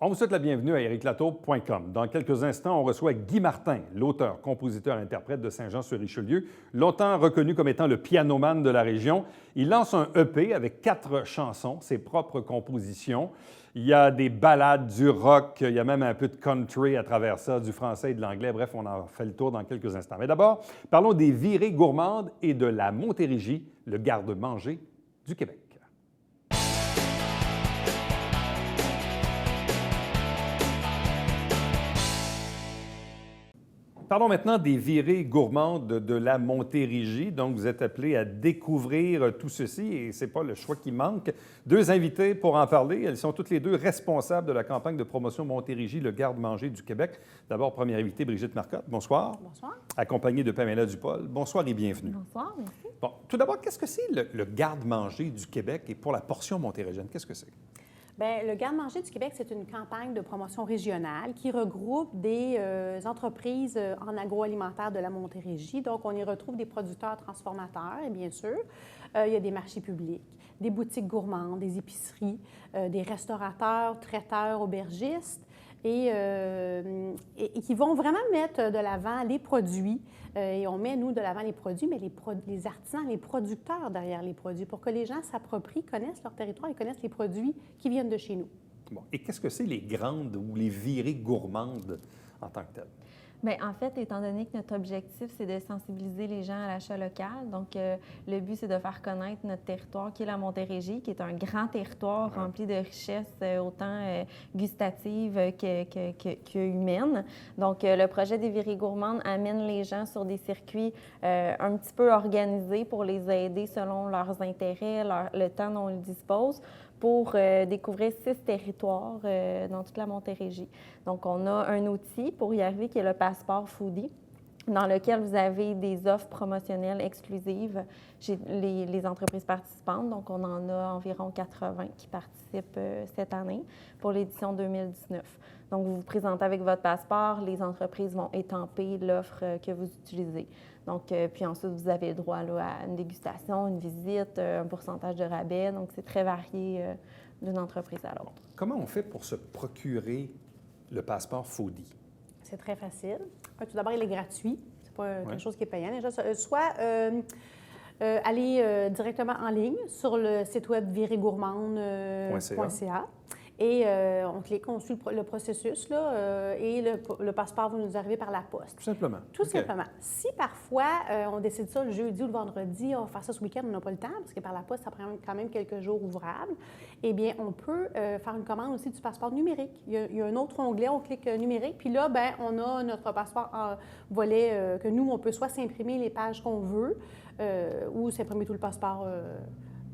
On vous souhaite la bienvenue à ériclatour.com. Dans quelques instants, on reçoit Guy Martin, l'auteur, compositeur, interprète de Saint-Jean-sur-Richelieu, longtemps reconnu comme étant le pianoman de la région. Il lance un EP avec 4 chansons, ses propres compositions. Il y a des ballades, du rock, il y a même un peu de country à travers ça, du français et de l'anglais. Bref, on en fait le tour dans quelques instants. Mais d'abord, parlons des virées gourmandes et de la Montérégie, le garde-manger du Québec. Parlons maintenant des virées gourmandes de la Montérégie. Donc, vous êtes appelés à découvrir tout ceci et ce n'est pas le choix qui manque. 2 invités pour en parler. Elles sont toutes les 2 responsables de la campagne de promotion Montérégie, le garde-manger du Québec. D'abord, première invitée, Brigitte Marcotte. Bonsoir. Bonsoir. Accompagnée de Pamela Dupol. Bonsoir et bienvenue. Bonsoir, merci. Bon, tout d'abord, qu'est-ce que c'est le garde-manger du Québec et pour la portion montérégienne, qu'est-ce que c'est? Bien, le Garde-manger du Québec, c'est une campagne de promotion régionale qui regroupe des entreprises en agroalimentaire de la Montérégie. Donc, on y retrouve des producteurs transformateurs, et bien sûr, il y a des marchés publics, des boutiques gourmandes, des épiceries, des restaurateurs, traiteurs, aubergistes, et qui vont vraiment mettre de l'avant les produits. Et on met, nous, de l'avant les produits, mais les artisans, les producteurs derrière les produits, pour que les gens s'approprient, connaissent leur territoire et connaissent les produits qui viennent de chez nous. Bon. Et qu'est-ce que c'est les grandes ou les virées gourmandes en tant que telles? Bien, en fait, étant donné que notre objectif, c'est de sensibiliser les gens à l'achat local, donc le but, c'est de faire connaître notre territoire qui est la Montérégie, qui est un grand territoire rempli de richesses autant gustatives que humaines. Donc, le projet des virées gourmandes amène les gens sur des circuits un petit peu organisés pour les aider selon leurs intérêts, le temps dont ils disposent, pour découvrir 6 territoires dans toute la Montérégie. Donc, on a un outil pour y arriver qui est le passeport Foodie, dans lequel vous avez des offres promotionnelles exclusives chez les entreprises participantes. Donc, on en a environ 80 qui participent cette année pour l'édition 2019. Donc, vous vous présentez avec votre passeport, les entreprises vont étamper l'offre que vous utilisez. Donc, puis ensuite, vous avez le droit là, à une dégustation, une visite, un pourcentage de rabais. Donc, c'est très varié d'une entreprise à l'autre. Comment on fait pour se procurer le passeport Foodie? C'est très facile. Tout d'abord, il est gratuit. C'est pas quelque chose qui est payant. Déjà, soit aller directement en ligne sur le site web virégourmande.ca. Et on clique, on suit le processus, là, et le passeport va nous arriver par la poste. Tout simplement. Tout simplement. Si parfois, on décide ça le jeudi ou le vendredi, on va faire ça ce week-end, on n'a pas le temps, parce que par la poste, ça prend quand même quelques jours ouvrables, eh bien, on peut faire une commande aussi du passeport numérique. Il y a un autre onglet, on clique numérique, puis là, bien, on a notre passeport en volet que nous, on peut soit s'imprimer les pages qu'on veut ou s'imprimer tout le passeport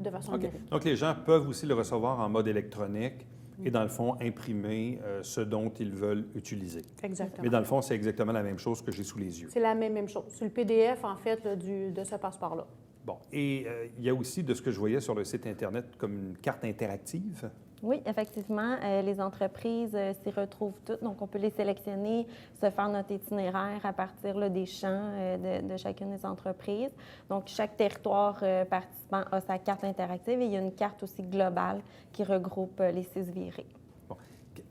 de façon numérique. Donc, les gens peuvent aussi le recevoir en mode électronique et, dans le fond, imprimer ce dont ils veulent utiliser. Exactement. Mais dans le fond, c'est exactement la même chose que j'ai sous les yeux. C'est la même chose. C'est le PDF, en fait, là, de ce passeport-là. Bon. Et il y a aussi, de ce que je voyais sur le site Internet, comme une carte interactive. Oui, effectivement, les entreprises s'y retrouvent toutes. Donc, on peut les sélectionner, se faire notre itinéraire à partir là, des champs de chacune des entreprises. Donc, chaque territoire participant a sa carte interactive et il y a une carte aussi globale qui regroupe les 6 virées. Bon.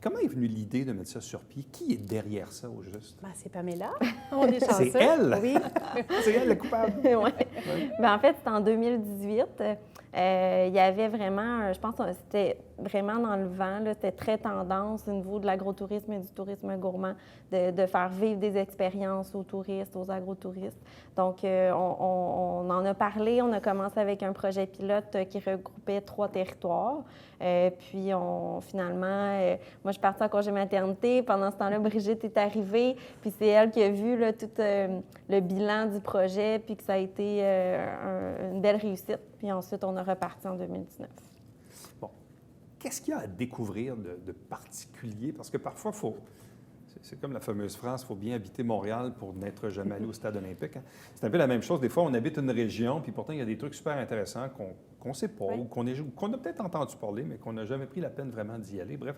Comment est venue l'idée de mettre ça sur pied? Qui est derrière ça, au juste? Bien, c'est Pamela. On est chanceux. C'est elle? Oui. C'est elle, le coupable? Oui. Ouais. Bien, en fait, c'était en 2018. Il y avait vraiment, je pense que c'était vraiment dans le vent, c'était très tendance au niveau de l'agrotourisme et du tourisme gourmand de faire vivre des expériences aux touristes, aux agrotouristes. Donc, on en a parlé, on a commencé avec un projet pilote qui regroupait 3 territoires. Puis, finalement, moi, je suis partie en congé maternité. Pendant ce temps-là, Brigitte est arrivée, puis c'est elle qui a vu là, tout le bilan du projet, puis que ça a été une belle réussite. Puis ensuite, on a reparti en 2019. Bon. Qu'est-ce qu'il y a à découvrir de particulier? Parce que parfois, c'est comme la fameuse phrase, il faut bien habiter Montréal pour n'être jamais allé au stade olympique. Hein? C'est un peu la même chose. Des fois, on habite une région, puis pourtant, il y a des trucs super intéressants qu'on ne sait pas, ou qu'on a peut-être entendu parler, mais qu'on n'a jamais pris la peine vraiment d'y aller. Bref,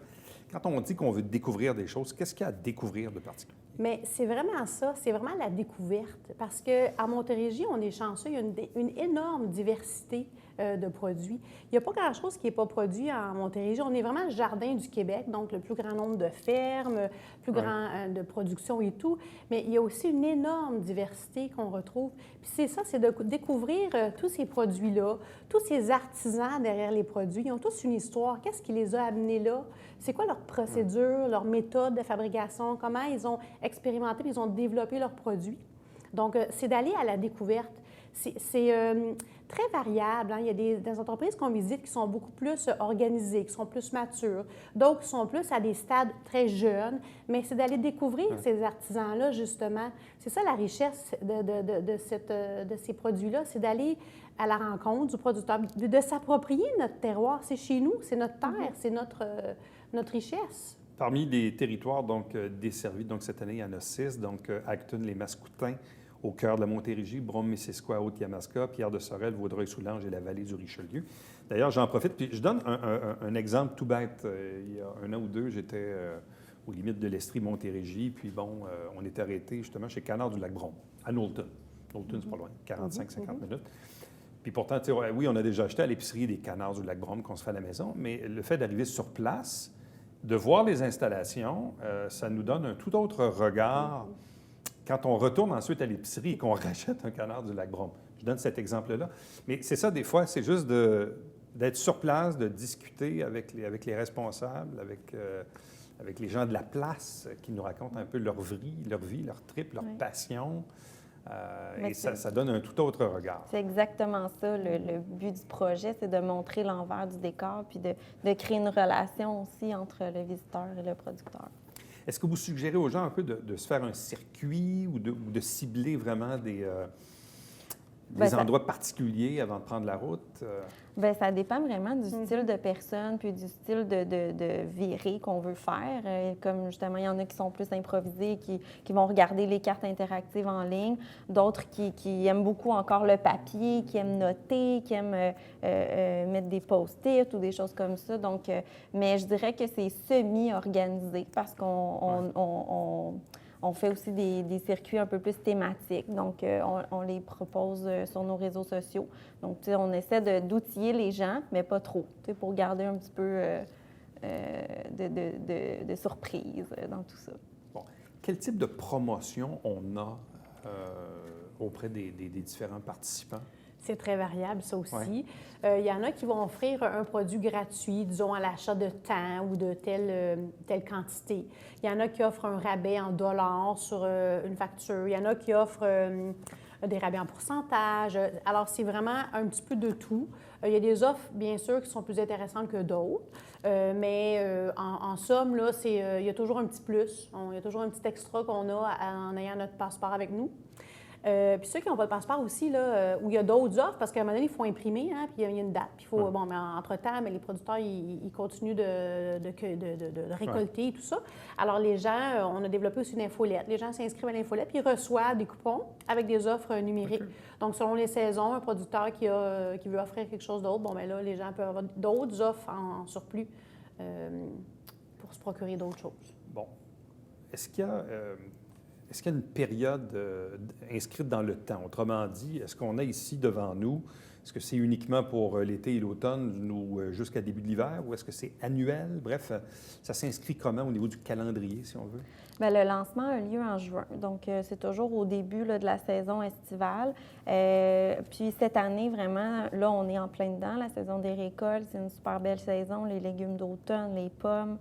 quand on dit qu'on veut découvrir des choses, qu'est-ce qu'il y a à découvrir de particulier? Mais c'est vraiment ça, c'est vraiment la découverte. Parce qu'à Montérégie, on est chanceux, il y a une énorme diversité de produits. Il n'y a pas grand-chose qui n'est pas produit en Montérégie. On est vraiment le jardin du Québec, donc le plus grand nombre de fermes, plus grand de production et tout. Mais il y a aussi une énorme diversité qu'on retrouve. Puis c'est ça, c'est de découvrir tous ces produits-là, tous ces artisans derrière les produits. Ils ont tous une histoire. Qu'est-ce qui les a amenés là? C'est quoi leur procédure, leur méthode de fabrication? Comment ils ont expérimenté, puis ils ont développé leurs produits? Donc, c'est d'aller à la découverte. C'est très variable. Hein? Il y a des entreprises qu'on visite qui sont beaucoup plus organisées, qui sont plus matures, d'autres qui sont plus à des stades très jeunes, mais c'est d'aller découvrir ces artisans-là, justement. C'est ça la richesse de ces produits-là, c'est d'aller à la rencontre du producteur, de s'approprier notre terroir. C'est chez nous, c'est notre terre, c'est notre richesse. Parmi les territoires donc, desservis, donc cette année, il y en a 6, donc Acton, les Mascoutins, au cœur de la Montérégie, Brome-Missisquoi, Haute-Yamaska, Pierre-de-Sorel, Vaudreuil-Soulanges et la vallée du Richelieu. D'ailleurs, j'en profite, puis je donne un exemple tout bête. Il y a 1 an ou 2, j'étais aux limites de l'Estrie Montérégie, puis bon, on est arrêté justement chez Canard du Lac-Brome, à Knowlton. Knowlton, c'est pas loin, 45-50 minutes. Puis pourtant, oui, on a déjà acheté à l'épicerie des Canards du Lac-Brome qu'on se fait à la maison, mais le fait d'arriver sur place, de voir les installations, ça nous donne un tout autre regard quand on retourne ensuite à l'épicerie et qu'on rachète un canard du Lac-Brome. Je donne cet exemple-là. Mais c'est ça, des fois, c'est juste d'être sur place, de discuter avec les responsables, avec les gens de la place qui nous racontent un peu leur vie, leur trip, leur passion. Et ça donne un tout autre regard. C'est exactement ça. Le but du projet, c'est de montrer l'envers du décor puis de créer une relation aussi entre le visiteur et le producteur. Est-ce que vous suggérez aux gens un peu de se faire un circuit ou de cibler vraiment des endroits particuliers avant de prendre la route? Bien, ça dépend vraiment du style de personne puis du style de virée qu'on veut faire. Comme justement, il y en a qui sont plus improvisés, qui vont regarder les cartes interactives en ligne. D'autres qui aiment beaucoup encore le papier, qui aiment noter, qui aiment mettre des post-it ou des choses comme ça. Donc, mais je dirais que c'est semi-organisé parce on fait aussi des circuits un peu plus thématiques. Donc, on les propose sur nos réseaux sociaux. Donc, on essaie d'outiller les gens, mais pas trop, pour garder un petit peu de surprise dans tout ça. Bon. Quel type de promotion on a auprès des différents participants? C'est très variable, ça aussi. Ouais. Il y en a qui vont offrir un produit gratuit, disons, à l'achat de temps ou de telle quantité. Il y en a qui offrent un rabais en dollars sur une facture. Il y en a qui offrent des rabais en pourcentage. Alors, c'est vraiment un petit peu de tout. Il y a des offres, bien sûr, qui sont plus intéressantes que d'autres. Mais en somme, là, il y a toujours un petit plus. Il y a toujours un petit extra qu'on a en ayant notre passeport avec nous. Puis ceux qui n'ont pas de passeport aussi, là, où il y a d'autres offres, parce qu'à un moment donné, il faut imprimer, hein, puis il y a une date. Puis il faut, bon, mais entre-temps, mais les producteurs, ils continuent de récolter et tout ça. Alors, les gens, on a développé aussi une infolette. Les gens s'inscrivent à l'infolette, puis ils reçoivent des coupons avec des offres numériques. Okay. Donc, selon les saisons, un producteur qui veut offrir quelque chose d'autre, bon, bien là, les gens peuvent avoir d'autres offres en surplus pour se procurer d'autres choses. Bon. Est-ce qu'il y a une période inscrite dans le temps? Autrement dit, est-ce qu'on a ici devant nous, est-ce que c'est uniquement pour l'été et l'automne ou jusqu'à début de l'hiver, ou est-ce que c'est annuel? Bref, ça s'inscrit comment au niveau du calendrier, si on veut? Bien, le lancement a lieu en juin, donc c'est toujours au début là, de la saison estivale. Puis cette année, vraiment, là, on est en plein dedans, la saison des récoltes, c'est une super belle saison, les légumes d'automne, les pommes,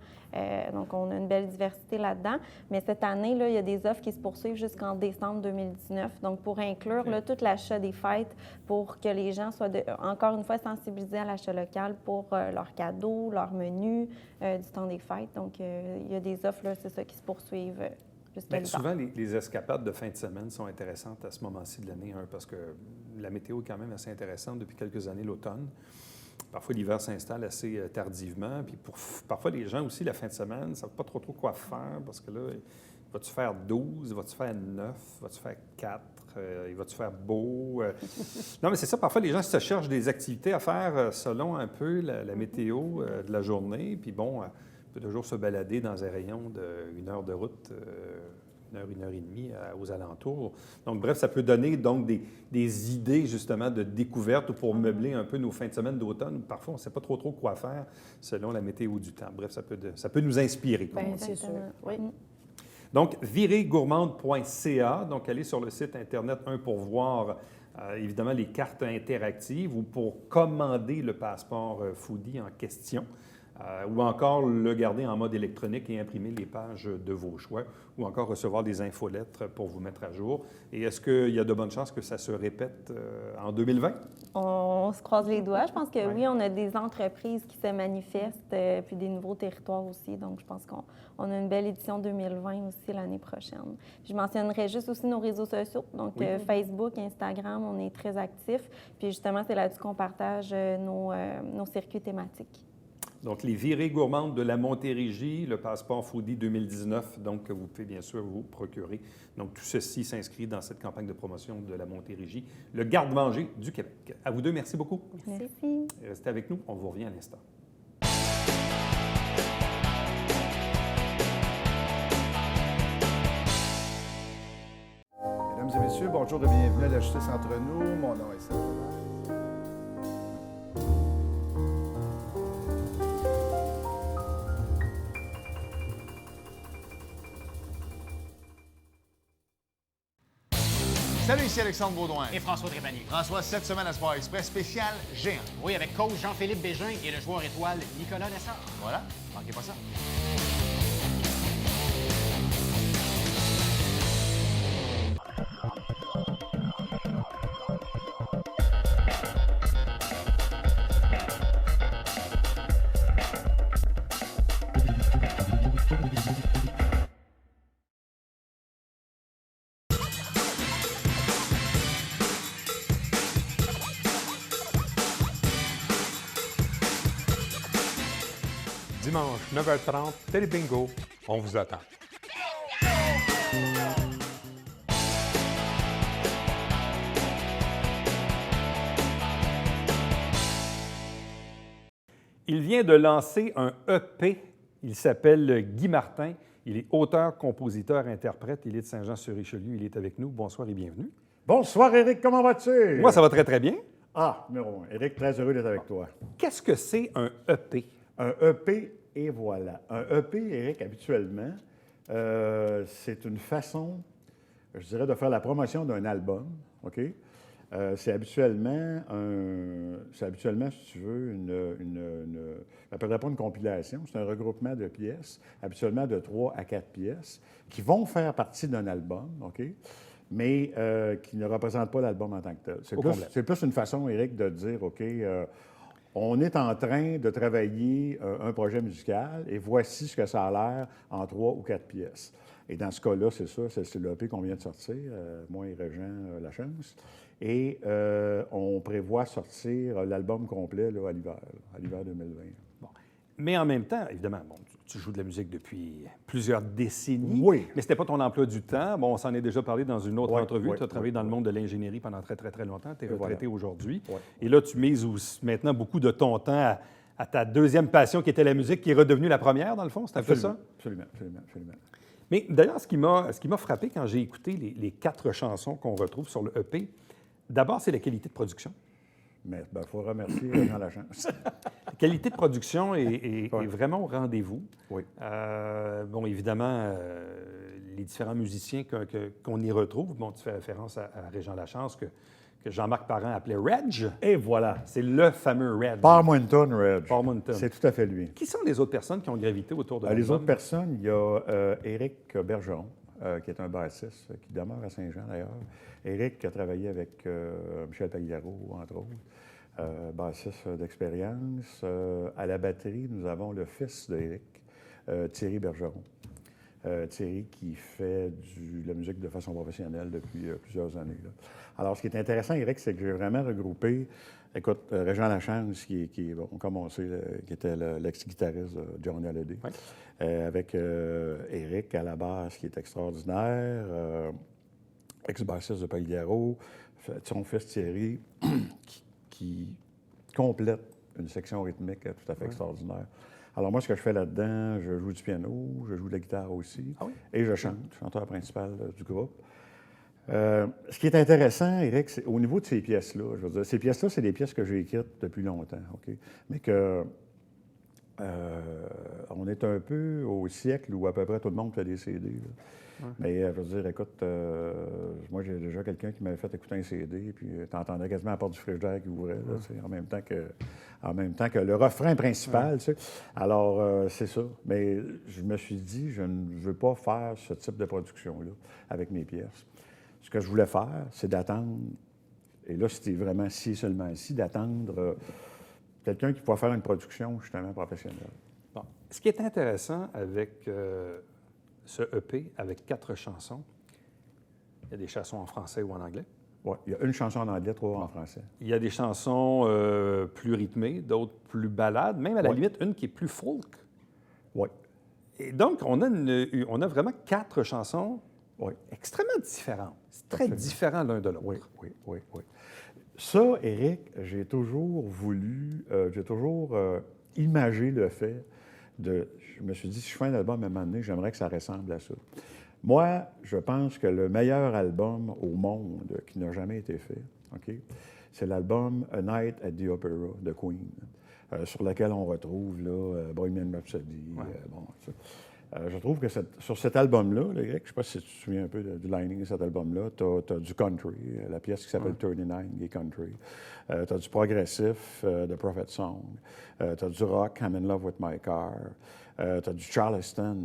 donc on a une belle diversité là-dedans. Mais cette année, là, il y a des offres qui se poursuivent jusqu'en décembre 2019, donc pour inclure là, tout l'achat des fêtes, pour que les gens soient, encore une fois, sensibilisés à l'achat local pour leurs cadeaux, leurs menus du temps des fêtes. Donc, il y a des offres, là, c'est ça, qui se poursuivent. Bien, souvent, les escapades de fin de semaine sont intéressantes à ce moment-ci de l'année, parce que la météo est quand même assez intéressante depuis quelques années, l'automne. Parfois, l'hiver s'installe assez tardivement. Puis parfois, les gens aussi, la fin de semaine, ne savent pas trop quoi faire parce que là, vas-tu faire 12, vas-tu faire 9, vas-tu faire 4, il va-tu faire beau? Non, mais c'est ça. Parfois, les gens se cherchent des activités à faire selon un peu la météo de la journée. Puis bon, on peut toujours se balader dans un rayon d'1 heure de route une heure et demie aux alentours. Donc, bref, ça peut donner donc des idées, justement, de découverte ou pour meubler un peu nos fins de semaine d'automne. Parfois, on ne sait pas trop quoi faire selon la météo du temps. Bref, ça peut nous inspirer. Comme on dit. C'est sûr. Oui. Donc, virégourmande.ca. Donc, allez sur le site Internet, pour voir évidemment les cartes interactives ou pour commander le passeport foodie en question. Ou encore le garder en mode électronique et imprimer les pages de vos choix, ou encore recevoir des infolettres pour vous mettre à jour. Et est-ce qu'il y a de bonnes chances que ça se répète en 2020? On se croise les doigts. Je pense que oui, on a des entreprises qui se manifestent, puis des nouveaux territoires aussi. Donc, je pense qu'on a une belle édition 2020 aussi l'année prochaine. Je mentionnerais juste aussi nos réseaux sociaux. Donc, Facebook, Instagram, on est très actifs. Puis justement, c'est là-dessus qu'on partage nos circuits thématiques. Donc, les virées gourmandes de la Montérégie, le passeport Foodie 2019, donc que vous pouvez bien sûr vous procurer. Donc, tout ceci s'inscrit dans cette campagne de promotion de la Montérégie, le garde-manger du Québec. À vous deux, merci beaucoup. Merci. Restez avec nous, on vous revient à l'instant. Mesdames et messieurs, bonjour et bienvenue à la Justice entre nous. Mon nom est Serge. Salut, ici Alexandre Baudouin. Et François Trépanier. François, cette semaine à Sport Express, spécial géant. Oui, avec coach Jean-Philippe Bégin et le joueur étoile Nicolas Lessard. Voilà, manquez pas ça. Dimanche, 9h30, Télé Bingo, on vous attend. Il vient de lancer un EP. Il s'appelle Guy Martin. Il est auteur, compositeur, interprète. Il est de Saint-Jean-sur-Richelieu. Il est avec nous. Bonsoir et bienvenue. Bonsoir, Éric, comment vas-tu? Moi, ça va très, très bien. Ah, numéro 1. Éric, très heureux d'être avec toi. Qu'est-ce que c'est un EP? Un EP, et voilà. Un EP, Éric, habituellement, c'est une façon, je dirais, de faire la promotion d'un album, OK? C'est habituellement, si tu veux, je n'appellerais pas une compilation, c'est un regroupement de pièces, habituellement de 3 à 4 pièces, qui vont faire partie d'un album, OK? Mais qui ne représentent pas l'album en tant que tel. C'est plus une façon, Éric, de dire, OK, on est en train de travailler un projet musical et voici ce que ça a l'air en 3 ou 4 pièces. Et dans ce cas-là, c'est ça, c'est le EP qu'on vient de sortir, moi et Régent Lachance. Et on prévoit sortir l'album complet là, à l'hiver 2020. Bon. Mais en même temps, évidemment, bon, tu joues de la musique depuis plusieurs décennies. Oui. Mais ce n'était pas ton emploi du temps. Bon, on s'en est déjà parlé dans une autre entrevue. Tu as travaillé dans le monde de l'ingénierie pendant très, très, très longtemps. Tu es retraité aujourd'hui. Ouais. Et là, tu mises maintenant beaucoup de ton temps à ta deuxième passion qui était la musique, qui est redevenue la première, dans le fond. C'est un peu ça? Absolument. Mais d'ailleurs, ce qui m'a frappé quand j'ai écouté les 4 chansons qu'on retrouve sur le EP, d'abord, c'est la qualité de production. Mais il faut remercier Régent Lachance. La qualité de production est vraiment au rendez-vous. Oui. Bon, évidemment, les différents musiciens qu'on y retrouve, bon, tu fais référence à Régent Lachance que Jean-Marc Parent appelait Reg. Et voilà. C'est le fameux Reg. Parmonton Reg. Parmonton. C'est tout à fait lui. Qui sont les autres personnes qui ont gravité autour de l'album? Les autres personnes, il y a Éric Bergeron, qui est un bassiste, qui demeure à Saint-Jean d'ailleurs. Éric qui a travaillé avec Michel Pagliaro, entre autres, bassiste d'expérience. À la batterie, nous avons le fils d'Éric, Thierry Bergeron. Thierry qui fait de la musique de façon professionnelle depuis plusieurs années. Là. Alors, ce qui est intéressant, Éric, c'est que j'ai vraiment regroupé, écoute, Régent Lachance, qui bon, comme on sait, qui était l'ex-guitariste de Johnny Hallyday, avec Éric à la basse, qui est extraordinaire, ex-bassiste de Pagliaro, son fils Thierry, qui complète une section rythmique tout à fait extraordinaire. Alors moi, ce que je fais là-dedans, je joue du piano, je joue de la guitare aussi, et je chante, chanteur principal du groupe. Ce qui est intéressant, Éric, c'est au niveau de ces pièces-là, je veux dire, ces pièces-là, c'est des pièces que j'ai écrites depuis longtemps, OK? Mais que on est un peu au siècle où à peu près tout le monde fait des CD. Là. Mais je veux dire, écoute, moi, j'ai déjà quelqu'un qui m'avait fait écouter un CD, puis tu entendais quasiment la porte du frigidaire qui ouvrait, là, en même temps que le refrain principal. Tu sais. Alors, c'est ça. Mais je me suis dit, je ne veux pas faire ce type de production-là avec mes pièces. Ce que je voulais faire, c'est d'attendre, et là, c'était vraiment si seulement si, d'attendre quelqu'un qui pourrait faire une production justement professionnelle. Bon. Ce qui est intéressant avec ce EP, avec 4 chansons, il y a des chansons en français ou en anglais. Oui, il y a une chanson en anglais, 3 en français. Il y a des chansons plus rythmées, d'autres plus ballades, même à la limite une qui est plus folk. Oui. Et donc, on a vraiment 4 chansons extrêmement différentes. C'est très différent l'un de l'autre. Oui. Ça, Éric, j'ai toujours voulu, j'ai toujours imagé le fait de... Je me suis dit, si je fais un album à un moment donné, j'aimerais que ça ressemble à ça. Moi, je pense que le meilleur album au monde qui n'a jamais été fait, OK, c'est l'album A Night at the Opera de Queen, sur lequel on retrouve là, Bohemian Rhapsody. Bon, ça. Je trouve que sur cet album-là, Greg, je ne sais pas si tu te souviens un peu du lining de cet album-là, tu as du country, la pièce qui s'appelle 39, qui est country. Tu as du progressif, The Prophet Song. Tu as du rock, I'm in Love with My Car. Tu as du Charleston,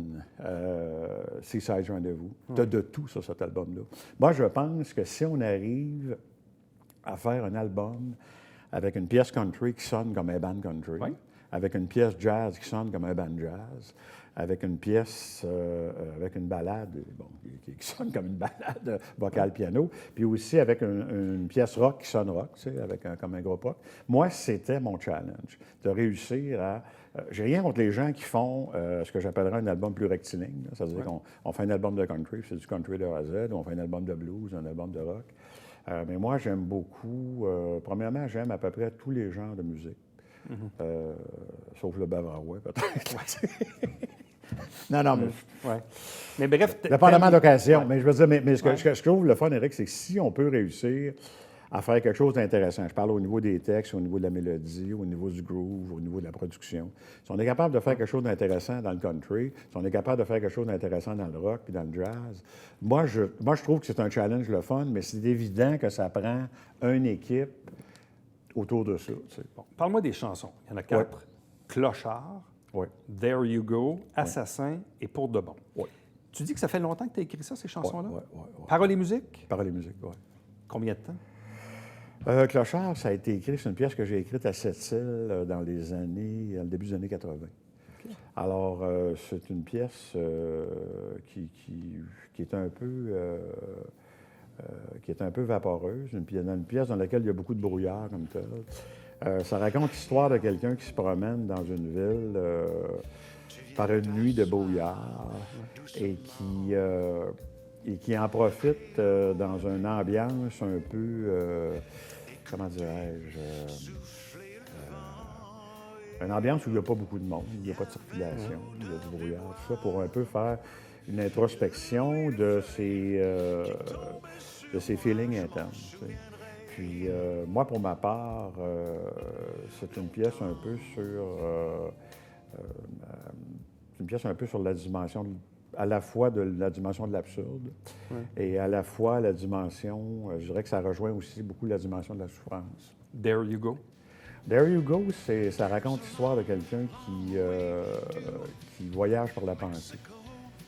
Seaside Rendezvous. Tu as de tout sur cet album-là. Moi, je pense que si on arrive à faire un album avec une pièce country qui sonne comme un band country, avec une pièce jazz qui sonne comme un band jazz, avec une pièce, avec une ballade, qui sonne comme une ballade vocal-piano, puis aussi avec une pièce rock qui sonne rock, tu sais, comme un groupe rock. Moi, c'était mon challenge, de réussir à... j'ai rien contre les gens qui font ce que j'appellerais un album plus rectiligne, là. C'est-à-dire qu'on fait un album de country, c'est du country de A à Z, ou on fait un album de blues, un album de rock. Mais moi, j'aime beaucoup... premièrement, j'aime à peu près tous les genres de musique. Sauf le bavarois, peut-être. Non, mais... Mais bref... Dépendamment d'occasion. Mais je veux dire, mais ce que je trouve le fun, Éric, c'est que si on peut réussir à faire quelque chose d'intéressant, je parle au niveau des textes, au niveau de la mélodie, au niveau du groove, au niveau de la production, si on est capable de faire quelque chose d'intéressant dans le country, si on est capable de faire quelque chose d'intéressant dans le rock puis dans le jazz, moi, je trouve que c'est un challenge le fun, mais c'est évident que ça prend une équipe autour de ça. Tu sais. Bon, parle-moi des chansons. Il y en a 4. Clochard, There You Go, Assassin et Pour de bon. Tu dis que ça fait longtemps que tu as écrit ça, ces chansons-là? Oui. Paroles et musique? Paroles et musique, oui. Combien de temps? Clochard, ça a été écrit, c'est une pièce que j'ai écrite à Sept-Îles dans le début des années 80. Okay. Alors, c'est une pièce qui est un peu vaporeuse, une pièce dans laquelle il y a beaucoup de brouillard comme tel. Ça raconte l'histoire de quelqu'un qui se promène dans une ville par une nuit de brouillard et qui en profite dans une ambiance un peu, comment dirais-je, une ambiance où il n'y a pas beaucoup de monde, il n'y a pas de circulation, il y a du brouillard, tout ça, pour un peu faire une introspection de ses feelings intenses. Tu sais. Puis moi, pour ma part, c'est une pièce un peu sur la dimension, à la fois de la dimension de l'absurde et à la fois la dimension, je dirais que ça rejoint aussi beaucoup la dimension de la souffrance. There You Go. There You Go, ça raconte l'histoire de quelqu'un qui voyage par la pensée,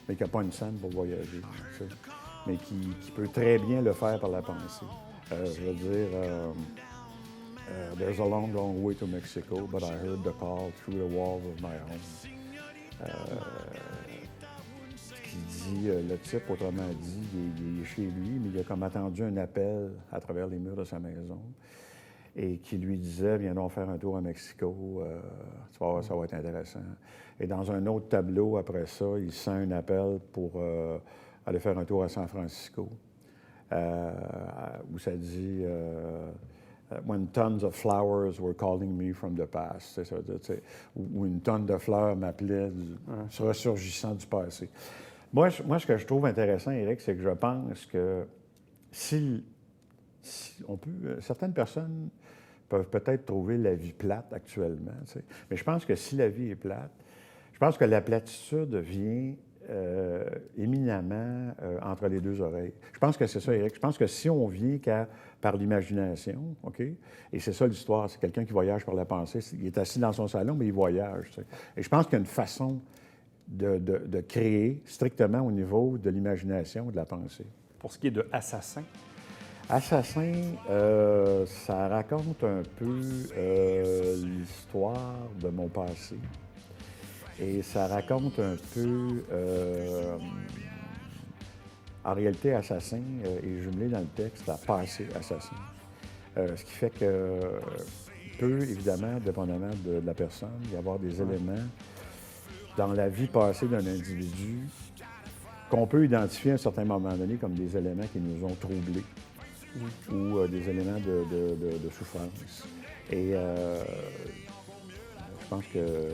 mais qui n'a pas une scène pour voyager, tu sais, mais qui peut très bien le faire par la pensée. Je veux dire, there's a long, long way to Mexico, but I heard the call through the walls of my home. Qui dit, le type, autrement dit, il est chez lui, mais il a comme attendu un appel à travers les murs de sa maison et qui lui disait, viens donc faire un tour à Mexico, tu vas voir, ça va être intéressant. Et dans un autre tableau, après ça, il sent un appel pour aller faire un tour à San Francisco. Où ça dit When tons of flowers were calling me from the past. C'est ça, tu sais, ou une tonne de fleurs m'appelait ressurgissant du passé. Moi, ce que je trouve intéressant, Éric, c'est que je pense que si on peut, certaines personnes peuvent peut-être trouver la vie plate actuellement, tu sais. Mais je pense que si la vie est plate, je pense que la platitude vient éminemment entre les deux oreilles. Je pense que c'est ça, Éric. Je pense que si on vient par l'imagination, OK? Et c'est ça l'histoire, c'est quelqu'un qui voyage par la pensée. Il est assis dans son salon, mais il voyage. Tu sais. Et je pense qu'il y a une façon de créer strictement au niveau de l'imagination, de la pensée. Pour ce qui est de Assassin, Assassin, ça raconte un peu l'histoire de mon passé. Et ça raconte un peu, en réalité, Assassin est jumelé dans le texte à Passé Assassin. Ce qui fait que peut, évidemment, dépendamment de la personne, y avoir des éléments dans la vie passée d'un individu qu'on peut identifier à un certain moment donné comme des éléments qui nous ont troublés ou des éléments de souffrance. Et je pense que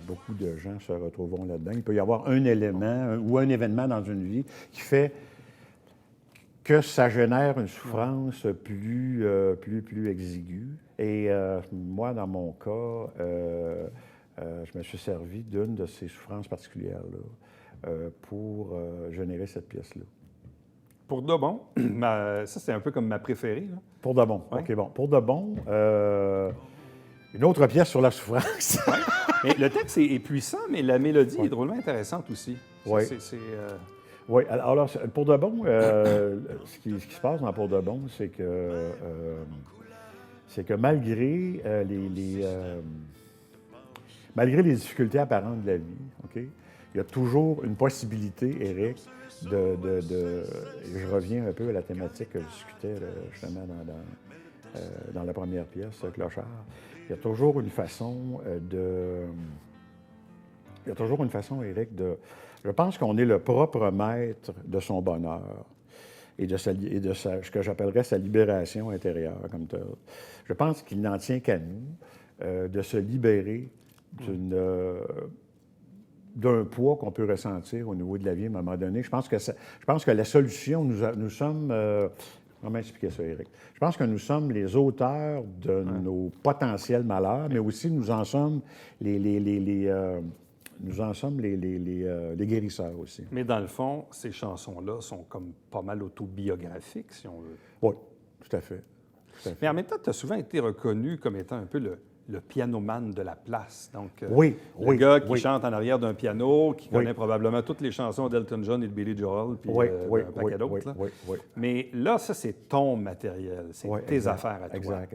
beaucoup de gens se retrouveront là-dedans. Il peut y avoir un élément ou un événement dans une vie qui fait que ça génère une souffrance plus exiguë. Et moi, dans mon cas, je me suis servi d'une de ces souffrances particulières-là pour générer cette pièce-là. pour de bon, ça c'est un peu comme ma préférée. Là. Pour de bon, Ouais. OK, bon. Pour de bon, une autre pièce sur la souffrance. Mais le texte est puissant, mais la mélodie est drôlement intéressante aussi. Oui. Oui, alors pour de bon, ce qui se passe dans Pour de bon, c'est que malgré malgré les difficultés apparentes de la vie, OK, il y a toujours une possibilité, Éric, et je reviens un peu à la thématique que je discutais là, justement dans la première pièce, Clochard. Il y a toujours une façon Il y a toujours une façon, Éric, Je pense qu'on est le propre maître de son bonheur et de ce que j'appellerais sa libération intérieure comme tel. Je pense qu'il n'en tient qu'à nous de se libérer d'un poids qu'on peut ressentir au niveau de la vie à un moment donné. Je pense que la solution, nous sommes... comment expliquer ça, Éric? Je pense que nous sommes les auteurs de nos potentiels malheurs, mais aussi nous en sommes les guérisseurs aussi. Mais dans le fond, ces chansons-là sont comme pas mal autobiographiques, si on veut. Oui, tout à fait. Mais en même temps, tu as souvent été reconnu comme étant un peu le pianoman de la place. Donc, le gars qui chante en arrière d'un piano, qui connaît probablement toutes les chansons d'Elton John et de Billy Joel, puis un paquet d'autres. Oui. Mais là, ça, c'est ton matériel, c'est tes affaires à toi. Exact.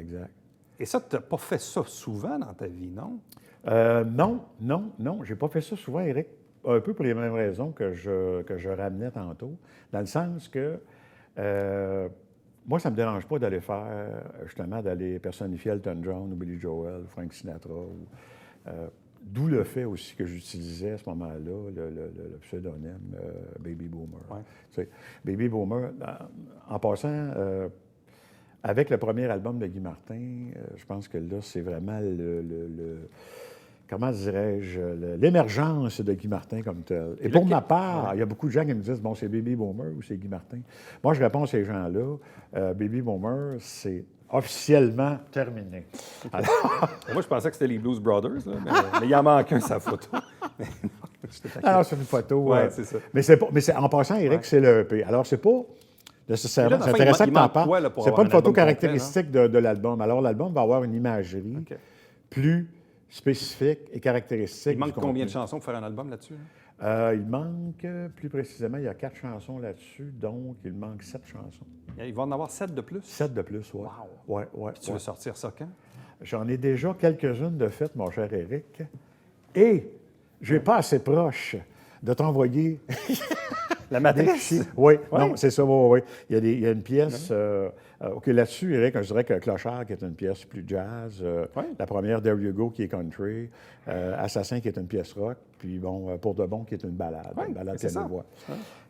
Et ça, tu n'as pas fait ça souvent dans ta vie, non? Non. J'ai pas fait ça souvent, Éric. Un peu pour les mêmes raisons que je ramenais tantôt. Dans le sens que moi, ça me dérange pas d'aller personnifier Elton John ou Billy Joel, Frank Sinatra. D'où le fait aussi que j'utilisais à ce moment-là le pseudonyme Baby Boomer. Ouais. Tu sais, Baby Boomer, en passant... avec le premier album de Guy Martin, je pense que là, c'est vraiment comment dirais-je, l'émergence de Guy Martin comme tel. Et pour ma part, il y a beaucoup de gens qui me disent, bon, c'est Baby Boomer ou c'est Guy Martin. Moi, je réponds à ces gens-là, Baby Boomer, c'est officiellement terminé. Alors... Moi, je pensais que c'était les Blues Brothers, là, mais il en manque un, sa photo. Alors, c'est une photo. Oui, c'est ça. Mais en passant, Éric, c'est le EP. Alors, c'est pas... C'est intéressant que tu en parles. C'est pas une photo caractéristique de l'album. Alors, l'album va avoir une imagerie plus spécifique et caractéristique. Il manque combien de chansons pour faire un album là-dessus? Il manque, plus précisément, il y a 4 chansons là-dessus, donc il manque 7 chansons. Il va en avoir 7 de plus? 7 de plus, oui. Wow! Puis tu veux sortir ça quand? J'en ai déjà quelques-unes de faites, mon cher Éric. Et je n'ai pas assez proche de t'envoyer... La matrice? Oui, non, c'est ça, oui. Il y a une pièce... OK, là-dessus, Éric, je dirais que Clochard, qui est une pièce plus jazz, la première, There You Go, qui est country, Assassin, qui est une pièce rock, puis bon, Pour de bon, qui est une ballade, une ballade piano-voix.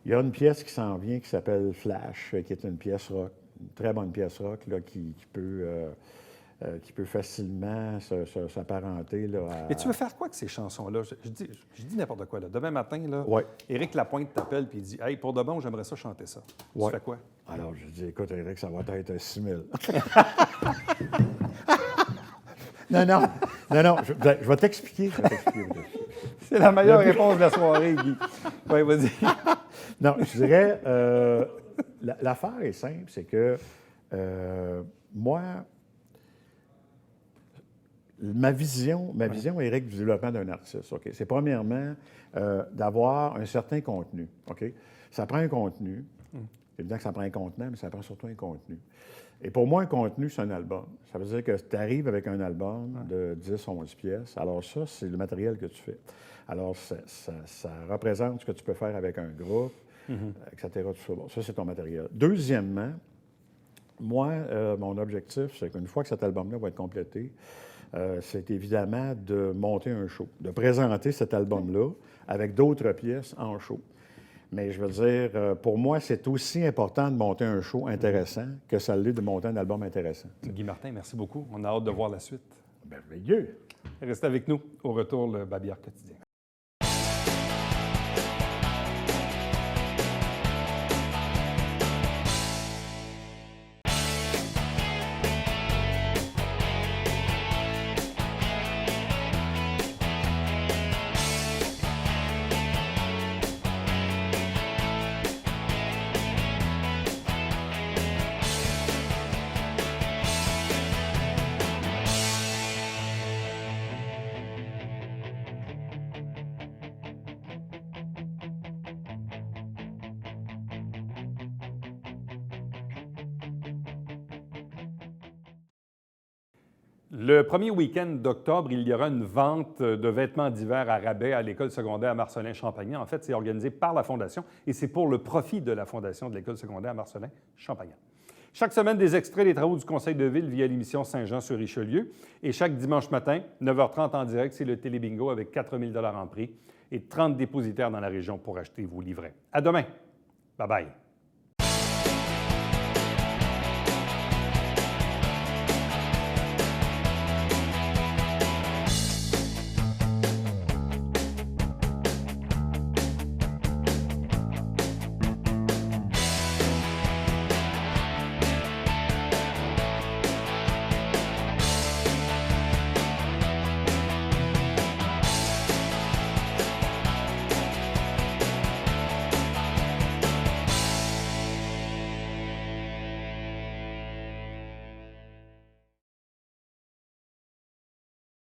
Il y a une pièce qui s'en vient qui s'appelle Flash, qui est une pièce rock, une très bonne pièce rock là, qui peut facilement s'apparenter là, à... Et tu veux faire quoi avec ces chansons-là? Je dis n'importe quoi. Là. Demain matin, là, Ouais. Éric Lapointe t'appelle et il dit « Hey, pour de bon, j'aimerais ça chanter ça. Tu Ouais. fais quoi? Alors, je dis, écoute, Éric, ça va être 6 000. Non, je vais t'expliquer. C'est la meilleure réponse de la soirée, Guy. Oui, vas-y. Non, je dirais, l'affaire est simple, c'est que moi, ma vision, Éric, du développement d'un artiste, OK, c'est premièrement d'avoir un certain contenu, OK? Ça prend un contenu. C'est évident que ça prend un contenant, mais ça prend surtout un contenu. Et pour moi, un contenu, c'est un album. Ça veut dire que tu arrives avec un album de 10, 11 pièces. Alors ça, c'est le matériel que tu fais. Alors, ça représente ce que tu peux faire avec un groupe, etc. Tout ça. Bon, ça, c'est ton matériel. Deuxièmement, moi, mon objectif, c'est qu'une fois que cet album-là va être complété, c'est évidemment de monter un show, de présenter cet album-là avec d'autres pièces en show. Mais je veux dire, pour moi, c'est aussi important de monter un show intéressant que ça l'est de monter un album intéressant. Guy Martin, merci beaucoup. On a hâte de voir la suite. Merveilleux! Restez avec nous. Au retour, le Babillard quotidien. Le premier week-end d'octobre, il y aura une vente de vêtements d'hiver à rabais à l'École secondaire Marcelin-Champagnat. En fait, c'est organisé par la Fondation et c'est pour le profit de la Fondation de l'École secondaire Marcelin-Champagnat. Chaque semaine, des extraits des travaux du Conseil de ville via l'émission Saint-Jean-sur-Richelieu. Et chaque dimanche matin, 9h30 en direct, c'est le Télébingo avec 4 000 $ en prix et 30 dépositaires dans la région pour acheter vos livrets. À demain. Bye-bye.